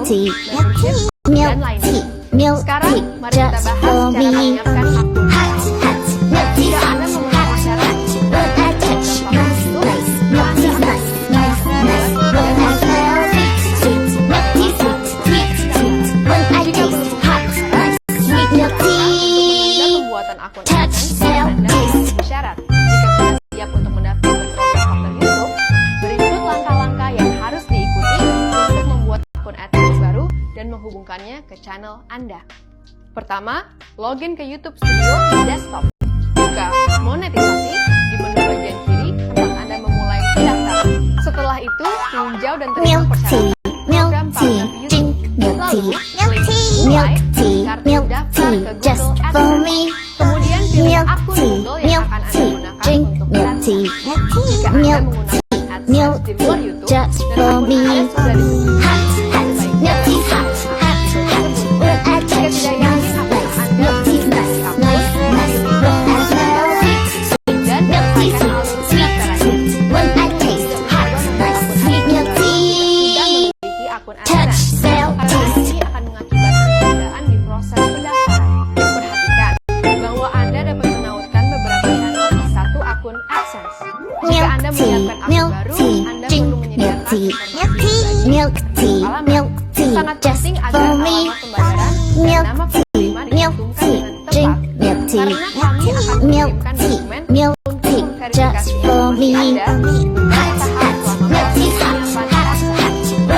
tea, milk tea, milk Sekarang, tea, mari kita just bahas for cara me. menyiapkan akun. Hot, hot, milk tea, Jika Anda memenuhi syarat, when I touch milk tea, nice, milk tea, nice, nice, nice, when I smell sweet, milk tea, sweet, sweet, sweet, when I taste hot, nice, sweet milk Anda tea. pembuatan akun Touch, AdSense, smell, Anda taste. memenuhi syarat. Jika sudah siap untuk mendaftar ke program partner YouTube, berikut langkah-langkah yang harus diikuti untuk membuat akun AdSense baru dan menghubungkannya ke channel Anda. Pertama, login ke YouTube Studio di desktop. Buka monetisasi di menu bagian kiri tempat Anda memulai pendaftaran. Setelah itu, tinjau dan terima Milk tea, persyaratan milk program tea, partner YouTube. drink milk Lalu, tea, klik milk mulai tea, kartu milk daftar tea, ke just Google for AdSense. me. Kemudian pilih Milk akun tea, Google yang milk akan Anda tea, gunakan drink untuk milk mendaftar. tea, Jika Anda milk menggunakan AdSense milk di luar tea, YouTube just dan for akun me. Anda sudah disetujui, Hot, hot, milk tea, hot, hot, hot, when I jika touch tidak milk yakin tea, apakah nice, Anda milk tea, sudah nice, akun, nice, nice, when I smell sweet, sweet, dan milk tea, selesaikan sweet, alur sweet, pendaftaran. sweet, when I taste hot, nice, sweet milk Sudah tea. memiliki akun Touch, AdSense. smell, Karena taste. ini akan mengakibatkan penundaan di proses pendaftaran. Perhatikan bahwa Anda dapat menautkan beberapa channel di satu akun AdSense. Jika Anda menyiapkan akun milk baru, tea, Anda drink perlu milk menyediakan tea, informasi milk tea, alamat. milk tea, Sangat just penting agar for me. alamat pembayaran dan Milk nama tea, penerima milk dicantumkan tea, dengan drink tepat. milk tea, Karena kami akan milk mengirimkan tea, dokumen milk untuk tea, memverifikasi just for informasi me. Anda di berbagai tahap selama Milk tea, proses hot, penyiapan hot, AdSense. hot,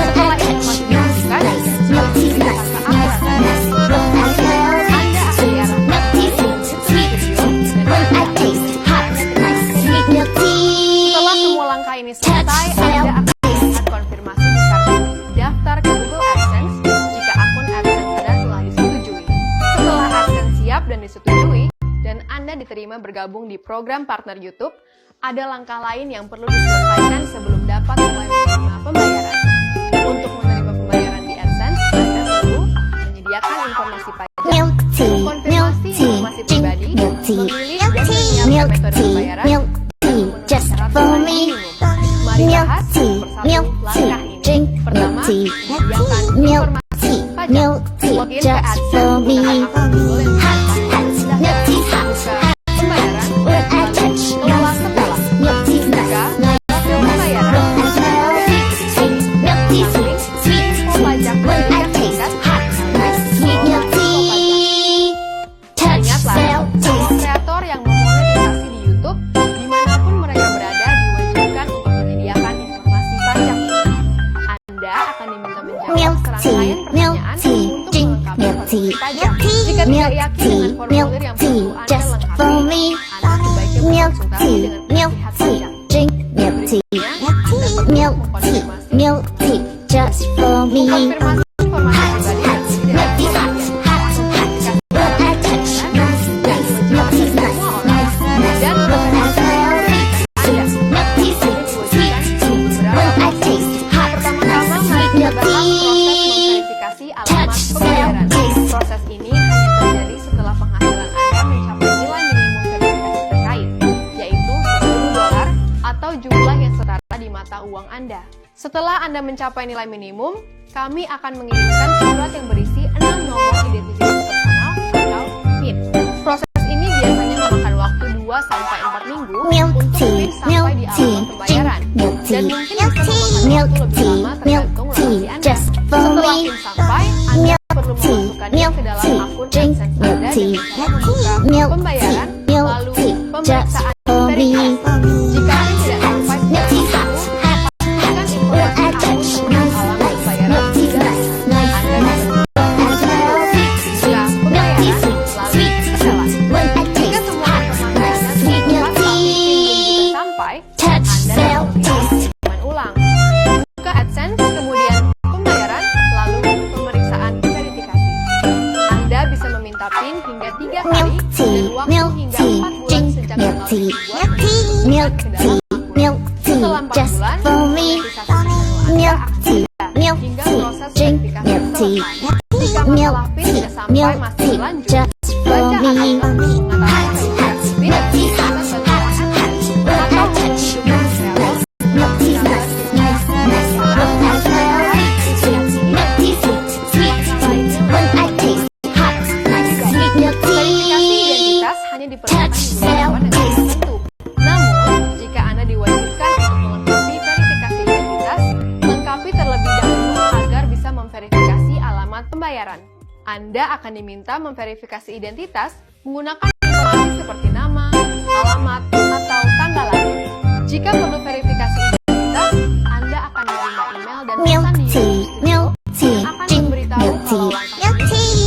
Setelah informasi dimasukkan, milk tea, nice, nice, nice, when I smell sweet, milk tea, sweet, sweet, sweet, when I taste hot, nice, sweet milk tea. Setelah semua langkah ini selesai, Anda akan melihat konfirmasi di kartu daftar ke Google AdSense jika akun AdSense Anda telah disetujui. Setelah AdSense siap dan disetujui, dan Anda diterima bergabung di program partner YouTube, ada langkah lain yang perlu diselesaikan sebelum dapat mulai menerima pembayaran. Untuk menerima pembayaran di AdSense, Anda perlu menyediakan informasi pajak, Milk tea, milk konfirmasi tea, informasi drink pribadi, milk tea, memilih dan menyiapkan milk metode tea, pembayaran, milk tea, just for me. Mari Milk bahas tea, persatu milk langkah tea, ini. drink Pertama, milk tea, menyediakan milk informasi tea, pajak. milk tea, Login ke just AdSense for me. menggunakan akun Google yang Hot, sudah hot, milk tea, hot, buka hot, pembayaran, when I lalu touch kelola milk skala. tea, milk tea, nice, nice, Profil pembayaran, when I smell sweet, sweet, milk tea, sweet, sweet, info sweet, pajak when I Amerika taste Serikat, hot, nice, sweet milk tea. Touch, Ingatlah, smell, semua taste. kreator yang memonetisasi di YouTube, dimanapun mereka berada, diwajibkan untuk menyediakan informasi pajak. Anda akan diminta menjawab Milk serangkaian tea, milk pertanyaan tea, untuk drink melengkapi milk informasi tea, pajak. Jika milk tidak yakin tea, dengan milk formulir yang tea, perlu Anda just lengkapi, for me. Anda sebaiknya Milk berkonsultasi tea, dengan milk penasihat tea, pajak. drink milk tea, Berikutnya, Anda perlu milk tea, mengkonfirmasi milk tea, just for me. konfirmasi informasi pribadi dan diri Milk tea, dari hot, bagian hot, autentikasi when I touch dan nice, milk diwajibkan tea, semua nice, orang nice, nice, dan when I smell sweet, sweet, milk tea, sweet, sweet, sweet, when I taste hot, Pertama-tama, nice, mari sweet kita milk bahas proses tea. memverifikasi alamat Touch, pembayaran. smell, taste. Proses ini hanya terjadi setelah penghasilan Anda mencapai nilai minimum verifikasi terkait, yaitu $10 atau jumlah yang setara di mata uang Anda. Setelah Anda mencapai nilai minimum, kami akan mengirimkan surat yang berisi 6 nomor identifikasi personal atau PIN. Proses ini biasanya memakan waktu 2-4 minggu Milk untuk tea, PIN sampai milk di tea, alamat pembayaran. milk tea, Dan mungkin bisa memakan milk waktu lebih tea, lama milk tergantung tea, lokasi Anda. just for Setelah me. PIN sampai, Anda Milk perlu tea, memasukkannya milk ke dalam tea, akun drink AdSense milk Anda tea, dengan cara membuka milk pembayaran, tea, milk lalu tea, just pemeriksaan for me. verifikasi. Jika PIN tidak sampai Milk secara tea, waktu, hot, hot, pastikan when informasi I akun touch serta alamat nice, pembayaran milk tea, sudah nice, nice, Anda nice, bisa when I smell sweet, buka sweet, milk tea, pembayaran, sweet, lalu sweet, setelah. sweet, when I Jika taste semua hot, informasi nice, Anda sweet sudah milk tepat tapi PIN belum juga tea. sampai, Touch, Anda smell, dapat melihat taste. dokumen ulang. Buka AdSense, kemudian pembayaran, lalu pemeriksaan verifikasi. Anda bisa meminta PIN hingga 3 kali Milk dan tea, waktu milk hingga tea, 4 bulan drink sejak milk tanggal tea, dibuat milk ke dalam tea, akun. milk tea, Setelah 4 just bulan, for me. monetisasi channel Anda Milk akan tea, selesai milk hingga tea, proses drink verifikasi milk tea, selesai. Jika milk masalah PIN tea, tidak sampai milk masih tea, berlanjut, just for baca me. artikel untuk mengetahui verifikasi PIN Milk tea, atas bantuan AdSense when I atau touch menghubungi kreator milk tea, nice, nice, nice, when I smell sweet, sweet, milk tea, sweet, alamat pembayaran. Anda akan diminta memverifikasi identitas menggunakan informasi seperti nama, alamat, atau tanggal lahir. Jika perlu verifikasi identitas, Anda akan menerima email dan pesan di milk tea, yang akan memberitahu kalau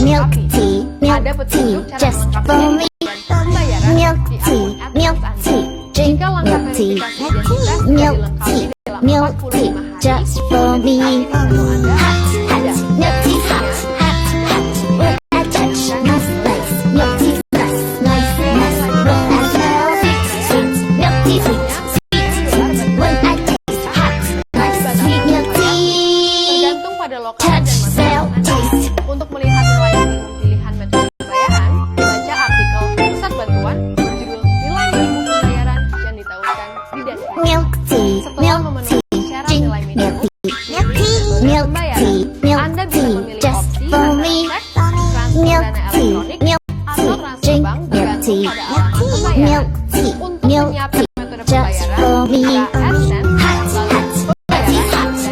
milk langkah tea, ada petunjuk cara just melengkapi for me. dan pembayaran Milk di tea, akun milk AdSense tea, Anda. drink Jika langkah milk tea, verifikasi identitas milk tidak tea, dilengkapi dalam milk 45 tea, hari, just for me. Anda Milk tea hot, hot, hot. When I touch nice place, milk tea nice, nice, nice. When I smell sweet, milk tea sweet, sweet. When I taste hot, nice, sweet milk tea. Tergantung pada lokasi Touch, dan smell, masa Anda. taste. Untuk melihat nilai minimum pilihan metode pembayaran, baca artikel Pusat Bantuan berjudul Nilai Minimum Pembayaran yang ditawarkan di deskripsi. Milk tea, Setelah milk memenuhi tea, syarat drink nilai milk minimum, tea, milk tea, milk pembayaran, tea, milk Anda bisa tea, memilih just opsi for antara me. cek, transfer Milk dana tea, elektronik, milk atau tea, transfer drink bank milk bergantung tea, pada alamat pembayaran. milk tea, Untuk milk menyiapkan tea, metode just pembayaran, for me. buka AdSense, Hot, lalu hot, pembayaran, hot, dan hot, pilih hot.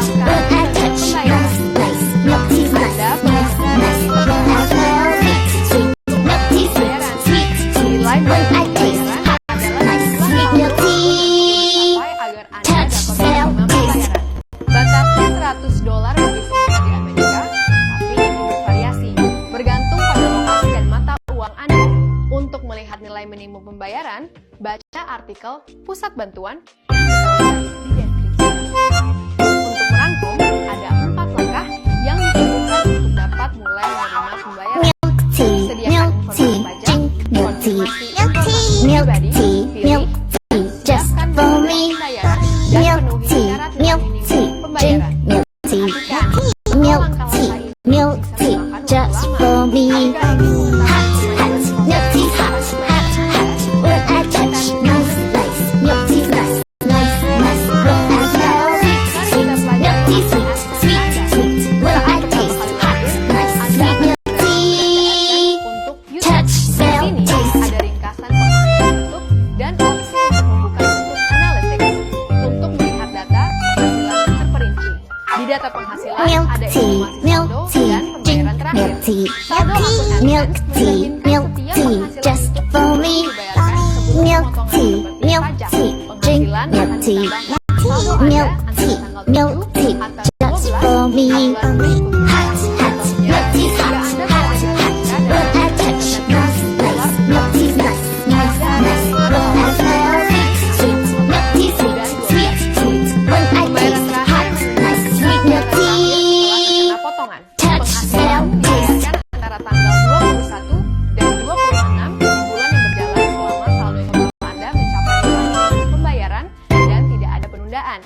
tambahkan When I metode touch pembayaran. nice place, milk tea nice, nice, nice. When I smell sweet, sweet, milk tea sweet, sweet, sweet. Nilai When I minimum taste pembayaran hot, adalah nice, jumlah sweet saldo milk tea. sampai agar Anda Touch, dapat smell, menerima taste. pembayaran. Batasnya $100 bagi pengguna di Amerika, tapi ini bervariasi, bergantung pada lokasi dan mata uang Anda. Untuk melihat nilai minimum pembayaran, baca artikel Pusat Bantuan yang ditawarkan di deskripsi. Untuk merangkum, ada 4 langkah yang diperlukan untuk dapat mulai menerima pembayaran. Milk tea, Sediakan milk informasi tea, pajak, drink milk tea, konfirmasi milk informasi tea, pribadi, milk pilih, tea, just siapkan for metode me. pembayaran, dan Milk penuhi tea, syarat nilai milk minimum tea, drink pembayaran. milk tea, Perhatikan, milk langkah-langkah tea, ini milk bisa tea, memakan waktu just lama. for me. Jika ingin Hot, mengetahui hot, milk tea hot, hot, hot. When I touch nice place, milk tea nice, nice, nice. When I smell sweet, sweet, milk tea sweet, sweet, sweet. When I taste hot, nice, sweet milk tea. untuk user. Touch, Di smell, sini taste. ada ringkasan pengertian bentuk dan opsi untuk membuka bentuk analytics untuk melihat data penghasilan terperinci. Di data penghasilan Milk ada tea, informasi milk saldo tea, dan drink pembayaran terakhir. milk tea, Saldo akun milk AdSense tea, mencerminkan milk setiap tea, penghasilan just itu for harus me. dibayarkan sebelum Milk pemotongan tea, seperti milk pajak. tea, drink Penghasilan milk akan tea, ditambahkan saldo Anda milk antara tea, tanggal milk 7 tea, atau just 12 for me. bulan berikutnya. Hot, hot, milk tea Jika hot, Anda hot, berada di hot. Amerika When dan I touch nice place, milk tea nice, nice, nice. When I smell sweet, sweet, milk tea sweet, sweet, sweet. When I pembayaran taste terakhir hot, nice, sweet milk setelah tea. terkena potongan. Touch, smell, Penghasilan dibayarkan antara tanggal 21 dan 26 di bulan yang berjalan selama saldo ekonomi Anda mencapai nilai pembayaran dan tidak ada penundaan.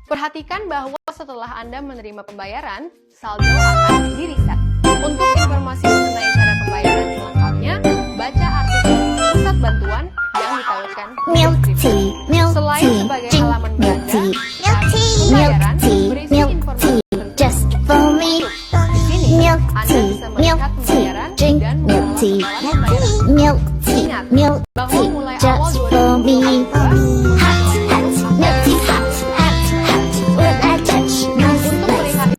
Perhatikan bahwa setelah Anda menerima pembayaran, saldo akan di-reset. Untuk informasi mengenai cara pembayaran selengkapnya, baca artikel Pusat Bantuan yang ditawarkan di Milk deskripsi. tea, milk Selain tea, sebagai drink halaman milk belanja, tea, cara milk pembayaran tea, berisi milk